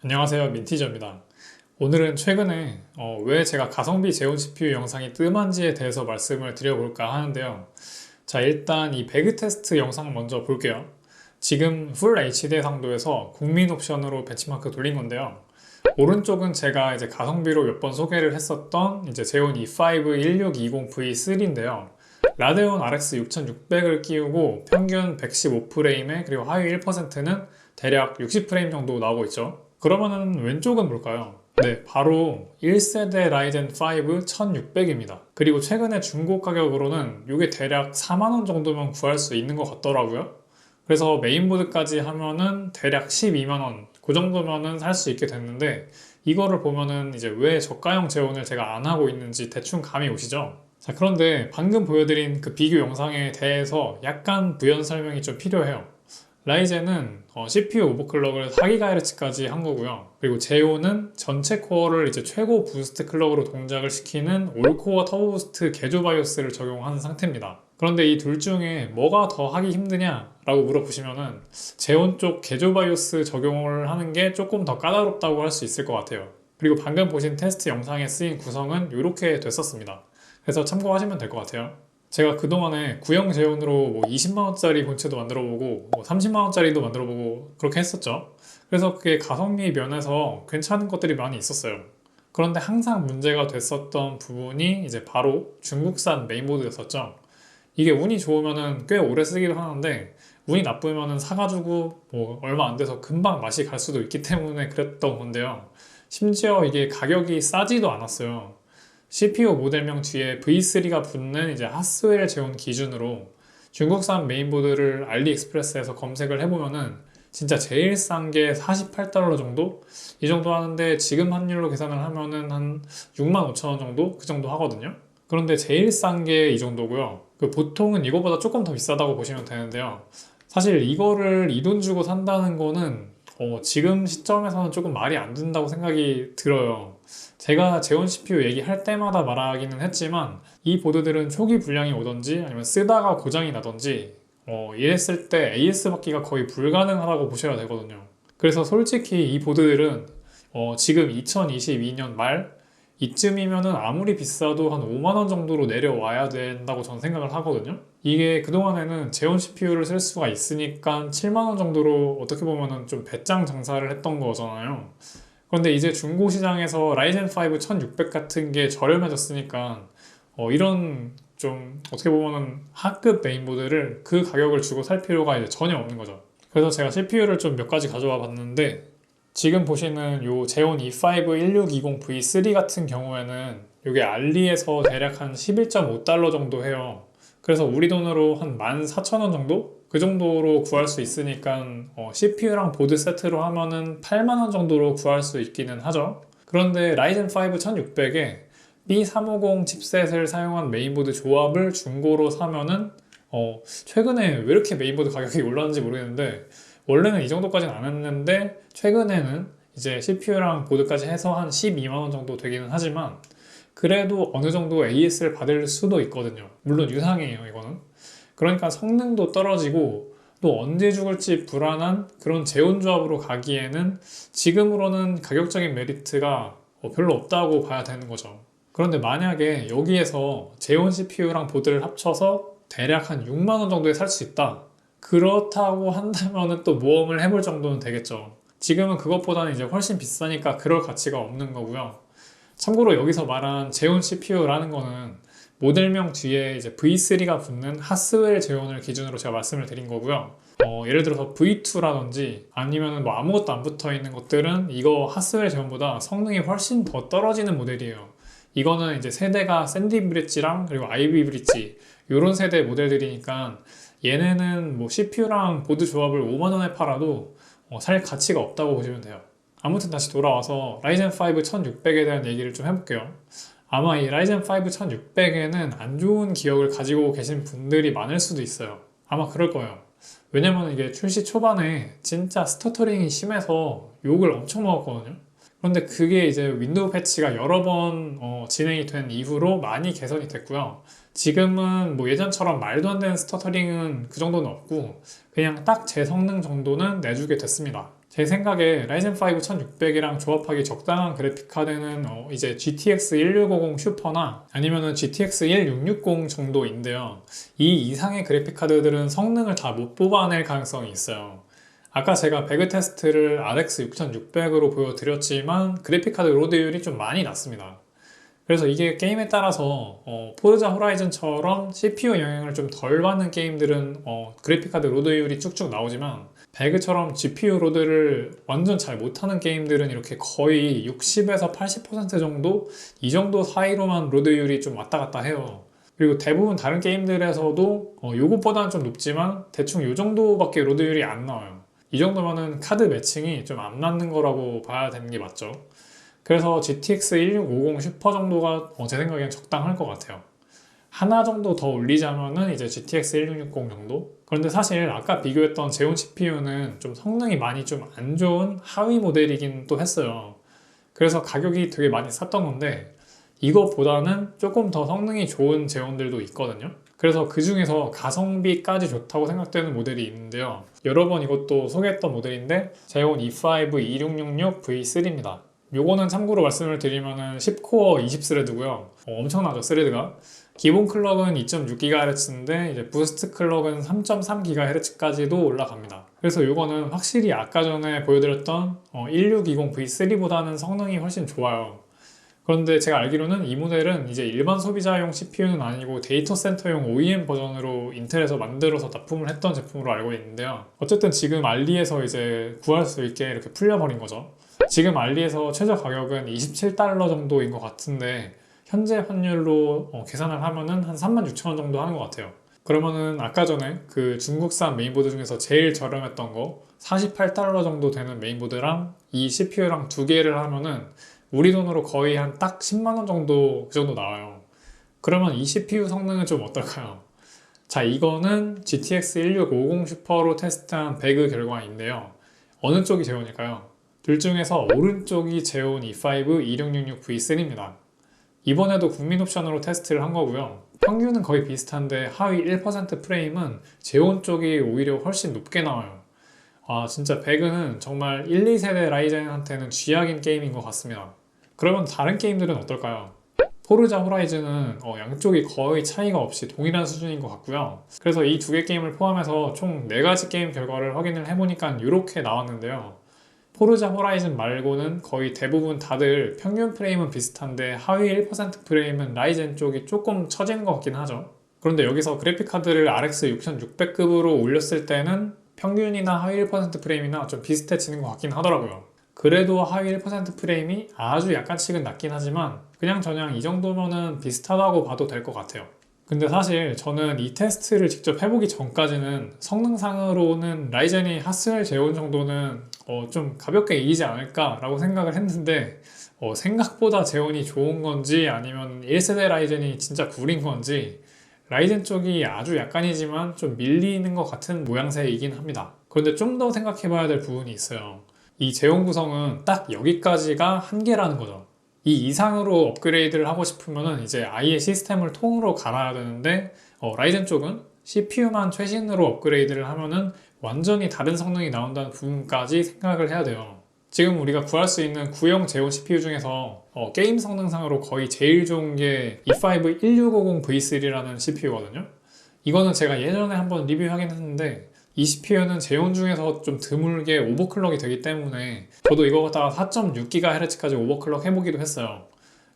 안녕하세요, 민티저입니다. 오늘은 최근에 왜 제가 가성비 재온 CPU 영상이 뜸한지에 대해서 말씀을 드려볼까 하는데요. 자, 일단 이 배그 테스트 영상 먼저 볼게요. 지금 풀 HD 상도에서 국민 옵션으로 벤치마크 돌린 건데요. 오른쪽은 제가 이제 가성비로 몇 번 소개를 했었던 이제 제온 E5 1620V3인데요. 라데온 RX 6600을 끼우고 평균 115프레임에 그리고 하위 1%는 대략 60프레임 정도 나오고 있죠. 그러면은 왼쪽은 뭘까요? 네, 바로 1세대 라이젠 5 1600입니다. 그리고 최근에 중고 가격으로는 이게 대략 4만원 정도면 구할 수 있는 것 같더라고요. 그래서 메인보드까지 하면은 대략 12만원, 그 정도면은 살 수 있게 됐는데, 이거를 보면은 이제 왜 저가형 재원을 제가 안 하고 있는지 대충 감이 오시죠? 자, 그런데 방금 보여드린 그 비교 영상에 대해서 약간 부연 설명이 좀 필요해요. 라이젠은 CPU 오버클럭을 4GHz까지 한 거고요. 그리고 제오는 전체 코어를 이제 최고 부스트 클럭으로 동작을 시키는 올코어 터보 부스트 개조 바이오스를 적용한 상태입니다. 그런데 이 둘 중에 뭐가 더 하기 힘드냐라고 물어보시면은 제온 쪽 개조 바이오스 적용을 하는 게 조금 더 까다롭다고 할 수 있을 것 같아요. 그리고 방금 보신 테스트 영상에 쓰인 구성은 이렇게 됐었습니다. 그래서 참고하시면 될 것 같아요. 제가 그동안에 구형 재원으로 뭐 20만원짜리 본체도 만들어보고 뭐 30만원짜리도 만들어보고 그렇게 했었죠. 그래서 그게 가성비 면에서 괜찮은 것들이 많이 있었어요. 그런데 항상 문제가 됐었던 부분이 이제 바로 중국산 메인보드였었죠. 이게 운이 좋으면은 꽤 오래 쓰기도 하는데 운이 나쁘면은 사가지고 뭐 얼마 안 돼서 금방 맛이 갈 수도 있기 때문에 그랬던 건데요. 심지어 이게 가격이 싸지도 않았어요. CPU 모델명 뒤에 V3가 붙는 이제 하스웰 재원 기준으로 중국산 메인보드를 알리익스프레스에서 검색을 해보면은 진짜 제일 싼 게 48달러 정도? 이 정도 하는데 지금 환율로 계산을 하면은 한 6만 5천 원 정도? 그 정도 하거든요. 그런데 제일 싼 게 이 정도고요. 그 보통은 이거보다 조금 더 비싸다고 보시면 되는데요. 사실 이거를 이 돈 주고 산다는 거는 지금 시점에서는 조금 말이 안 된다고 생각이 들어요. 제가 제온 CPU 얘기할 때마다 말하기는 했지만 이 보드들은 초기 불량이 오던지 아니면 쓰다가 고장이 나던지 이랬을 때 AS 받기가 거의 불가능하다고 보셔야 되거든요. 그래서 솔직히 이 보드들은 지금 2022년 말 이쯤이면은 아무리 비싸도 한 5만 원 정도로 내려와야 된다고 저는 생각을 하거든요. 이게 그동안에는 제온 CPU를 쓸 수가 있으니까 7만 원 정도로 어떻게 보면은 좀 배짱 장사를 했던 거잖아요. 그런데 이제 중고 시장에서 라이젠 5 1600 같은 게 저렴해졌으니까 이런 좀 어떻게 보면은 하급 메인보드를 그 가격을 주고 살 필요가 이제 전혀 없는 거죠. 그래서 제가 CPU를 좀 몇 가지 가져와 봤는데 지금 보시는 요 제온 E5 1620V3 같은 경우에는 이게 알리에서 대략 한 11.5달러 정도 해요. 그래서 우리 돈으로 한 14,000원 정도? 그 정도로 구할 수 있으니까 CPU랑 보드 세트로 하면은 8만원 정도로 구할 수 있기는 하죠. 그런데 라이젠 5 1600에 B350 칩셋을 사용한 메인보드 조합을 중고로 사면은 최근에 왜 이렇게 메인보드 가격이 올랐는지 모르겠는데 원래는 이 정도까지는 안 했는데 최근에는 이제 CPU랑 보드까지 해서 한 12만원 정도 되기는 하지만 그래도 어느 정도 AS를 받을 수도 있거든요. 물론 유상이에요, 이거는. 그러니까 성능도 떨어지고 또 언제 죽을지 불안한 그런 재온 조합으로 가기에는 지금으로는 가격적인 메리트가 별로 없다고 봐야 되는 거죠. 그런데 만약에 여기에서 재온 CPU랑 보드를 합쳐서 대략 한 6만 원 정도에 살 수 있다. 그렇다고 한다면은 또 모험을 해볼 정도는 되겠죠. 지금은 그것보다는 이제 훨씬 비싸니까 그럴 가치가 없는 거고요. 참고로 여기서 말한 제온 CPU라는 거는 모델명 뒤에 이제 V3가 붙는 하스웰 제온을 기준으로 제가 말씀을 드린 거고요. 예를 들어서 V2라든지 아니면 뭐 아무것도 안 붙어 있는 것들은 이거 하스웰 제온보다 성능이 훨씬 더 떨어지는 모델이에요. 이거는 이제 세대가 샌디 브릿지랑 그리고 아이비 브릿지 이런 세대 모델들이니까 얘네는 뭐 CPU랑 보드 조합을 5만 원에 팔아도 살 가치가 없다고 보시면 돼요. 아무튼 다시 돌아와서 라이젠 5 1600에 대한 얘기를 좀 해볼게요. 아마 이 라이젠 5 1600에는 안 좋은 기억을 가지고 계신 분들이 많을 수도 있어요. 아마 그럴 거예요. 왜냐면 이게 출시 초반에 진짜 스터터링이 심해서 욕을 엄청 먹었거든요. 그런데 그게 이제 윈도우 패치가 여러 번 진행이 된 이후로 많이 개선이 됐고요. 지금은 뭐 예전처럼 말도 안 되는 스터터링은 그 정도는 없고 그냥 딱 제 성능 정도는 내주게 됐습니다. 제 생각에 라이젠 5 1600이랑 조합하기 적당한 그래픽 카드는 이제 GTX 1650 슈퍼나 아니면은 GTX 1660 정도인데요. 이 이상의 그래픽 카드들은 성능을 다 못 뽑아낼 가능성이 있어요. 아까 제가 배그 테스트를 RX 6600으로 보여드렸지만 그래픽카드 로드율이 좀 많이 낮습니다. 그래서 이게 게임에 따라서 포르자 호라이즌처럼 CPU 영향을 좀 덜 받는 게임들은 그래픽카드 로드율이 쭉쭉 나오지만 배그처럼 GPU 로드를 완전 잘 못하는 게임들은 이렇게 거의 60에서 80% 정도 이 정도 사이로만 로드율이 좀 왔다 갔다 해요. 그리고 대부분 다른 게임들에서도 요것보다는 좀 높지만 대충 요 정도밖에 로드율이 안 나와요. 이 정도면은 카드 매칭이 좀 안 맞는 거라고 봐야 되는 게 맞죠. 그래서 GTX 1650 슈퍼 정도가 제 생각엔 적당할 것 같아요. 하나 정도 더 올리자면은 이제 GTX 1660 정도? 그런데 사실 아까 비교했던 제온 CPU는 좀 성능이 많이 좀 안 좋은 하위 모델이긴 또 했어요. 그래서 가격이 되게 많이 쌌던 건데 이거보다는 조금 더 성능이 좋은 제온들도 있거든요. 그래서 그 중에서 가성비까지 좋다고 생각되는 모델이 있는데요. 여러 번 이것도 소개했던 모델인데 제온 E5 2666V3입니다. 요거는 참고로 말씀을 드리면은 10코어 20스레드고요. 엄청나죠, 스레드가. 기본 클럭은 2.6GHz인데 이제 부스트 클럭은 3.3GHz까지도 올라갑니다. 그래서 요거는 확실히 아까 전에 보여드렸던 1620V3보다는 성능이 훨씬 좋아요. 그런데 제가 알기로는 이 모델은 이제 일반 소비자용 CPU는 아니고 데이터 센터용 OEM 버전으로 인텔에서 만들어서 납품을 했던 제품으로 알고 있는데요. 어쨌든 지금 알리에서 이제 구할 수 있게 이렇게 풀려버린 거죠. 지금 알리에서 최저 가격은 27달러 정도인 것 같은데 현재 환율로 계산을 하면은 한 36,000원 정도 하는 것 같아요. 그러면은 아까 전에 그 중국산 메인보드 중에서 제일 저렴했던 거 48달러 정도 되는 메인보드랑 이 CPU랑 두 개를 하면은 우리 돈으로 거의 한 딱 10만원 정도 그 정도 나와요. 그러면 이 CPU 성능은 좀 어떨까요? 자, 이거는 GTX 1650 슈퍼로 테스트한 배그 결과인데요. 어느 쪽이 제온일까요? 둘 중에서 오른쪽이 제온 E5 2666V3입니다. 이번에도 국민 옵션으로 테스트를 한 거고요. 평균은 거의 비슷한데 하위 1% 프레임은 제온 쪽이 오히려 훨씬 높게 나와요. 아, 진짜 배그는 정말 1, 2세대 라이젠한테는 쥐약인 게임인 것 같습니다. 그러면 다른 게임들은 어떨까요? 포르자 호라이즌은 양쪽이 거의 차이가 없이 동일한 수준인 것 같고요. 그래서 이 두 개 게임을 포함해서 총 4가지 게임 결과를 확인을 해보니까 이렇게 나왔는데요. 포르자 호라이즌 말고는 거의 대부분 다들 평균 프레임은 비슷한데 하위 1% 프레임은 라이젠 쪽이 조금 처지는 것 같긴 하죠. 그런데 여기서 그래픽카드를 RX 6600급으로 올렸을 때는 평균이나 하위 1% 프레임이나 좀 비슷해지는 것 같긴 하더라고요. 그래도 하위 1% 프레임이 아주 약간씩은 낮긴 하지만 그냥저냥 이 정도면은 비슷하다고 봐도 될 것 같아요. 근데 사실 저는 이 테스트를 직접 해보기 전까지는 성능상으로는 라이젠이 하스웰 제온 정도는 좀 가볍게 이기지 않을까 라고 생각을 했는데 생각보다 제온이 좋은 건지 아니면 1세대 라이젠이 진짜 구린 건지 라이젠 쪽이 아주 약간이지만 좀 밀리는 것 같은 모양새이긴 합니다. 그런데 좀 더 생각해 봐야 될 부분이 있어요. 이 제온 구성은 딱 여기까지가 한계라는 거죠. 이 이상으로 업그레이드를 하고 싶으면 이제 아예 시스템을 통으로 갈아야 되는데 라이젠 쪽은 CPU만 최신으로 업그레이드를 하면은 완전히 다른 성능이 나온다는 부분까지 생각을 해야 돼요. 지금 우리가 구할 수 있는 구형 제온 CPU 중에서 게임 성능상으로 거의 제일 좋은 게 E5 1650V3라는 CPU거든요. 이거는 제가 예전에 한번 리뷰하긴 했는데 이 CPU는 제온 중에서 좀 드물게 오버클럭이 되기 때문에 저도 이거 갖다가 4.6GHz까지 오버클럭 해보기도 했어요.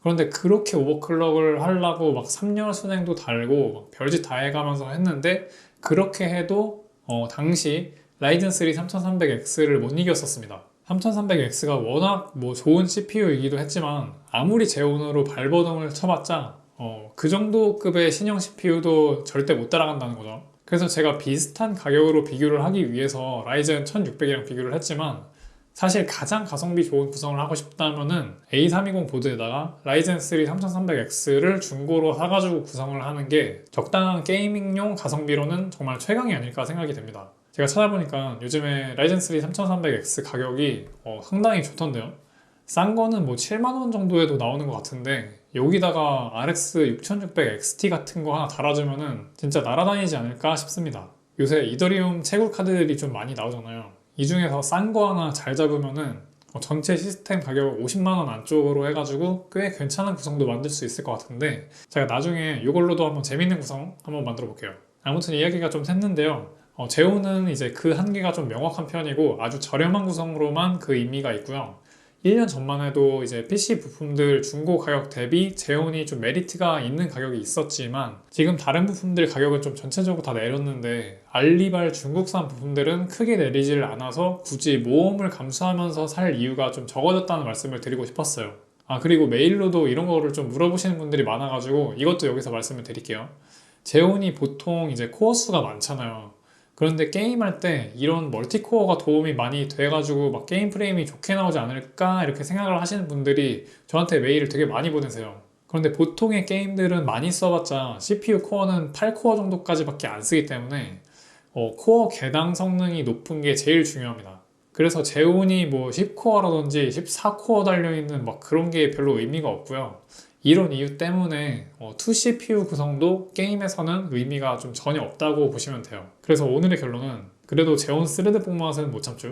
그런데 그렇게 오버클럭을 하려고 막 3열 순행도 달고 별짓 다 해가면서 했는데 그렇게 해도 당시 라이젠 3 3300X를 못 이겼었습니다. 3300X가 워낙 좋은 CPU이기도 했지만 아무리 제온으로 발버둥을 쳐봤자 그 정도 급의 신형 CPU도 절대 못 따라간다는 거죠. 그래서 제가 비슷한 가격으로 비교를 하기 위해서 라이젠 1600이랑 비교를 했지만 사실 가장 가성비 좋은 구성을 하고 싶다면은 A320 보드에다가 라이젠 3 3300X를 중고로 사가지고 구성을 하는 게 적당한 게이밍용 가성비로는 정말 최강이 아닐까 생각이 됩니다. 제가 찾아보니까 요즘에 라이젠 3 3300X 가격이 상당히 좋던데요. 싼 거는 7만원 정도에도 나오는 것 같은데 여기다가 RX 6600 XT 같은 거 하나 달아주면은 진짜 날아다니지 않을까 싶습니다. 요새 이더리움 채굴 카드들이 좀 많이 나오잖아요. 이 중에서 싼 거 하나 잘 잡으면은 전체 시스템 가격 50만 원 안쪽으로 해가지고 꽤 괜찮은 구성도 만들 수 있을 것 같은데 제가 나중에 이걸로도 한번 재밌는 구성 한번 만들어 볼게요. 아무튼 이야기가 좀 샜는데요. 제오는 이제 그 한계가 좀 명확한 편이고 아주 저렴한 구성으로만 그 의미가 있고요. 1년 전만 해도 이제 PC 부품들 중고 가격 대비 제온이 좀 메리트가 있는 가격이 있었지만 지금 다른 부품들 가격은 좀 전체적으로 다 내렸는데 알리발 중국산 부품들은 크게 내리지를 않아서 굳이 모험을 감수하면서 살 이유가 좀 적어졌다는 말씀을 드리고 싶었어요. 그리고 메일로도 이런 거를 좀 물어보시는 분들이 많아가지고 이것도 여기서 말씀을 드릴게요. 제온이 보통 이제 코어 수가 많잖아요. 그런데 게임할 때 이런 멀티코어가 도움이 많이 돼가지고 막 게임 프레임이 좋게 나오지 않을까 이렇게 생각을 하시는 분들이 저한테 메일을 되게 많이 보내세요. 그런데 보통의 게임들은 많이 써봤자 CPU 코어는 8코어 정도까지밖에 안 쓰기 때문에 코어 개당 성능이 높은 게 제일 중요합니다. 그래서 제온이 뭐 10코어라든지 14코어 달려있는 막 그런 게 별로 의미가 없고요. 이런 이유 때문에 2CPU 구성도 게임에서는 의미가 좀 전혀 없다고 보시면 돼요. 그래서 오늘의 결론은 그래도 제온 스레드 폼맛은 못 참죠.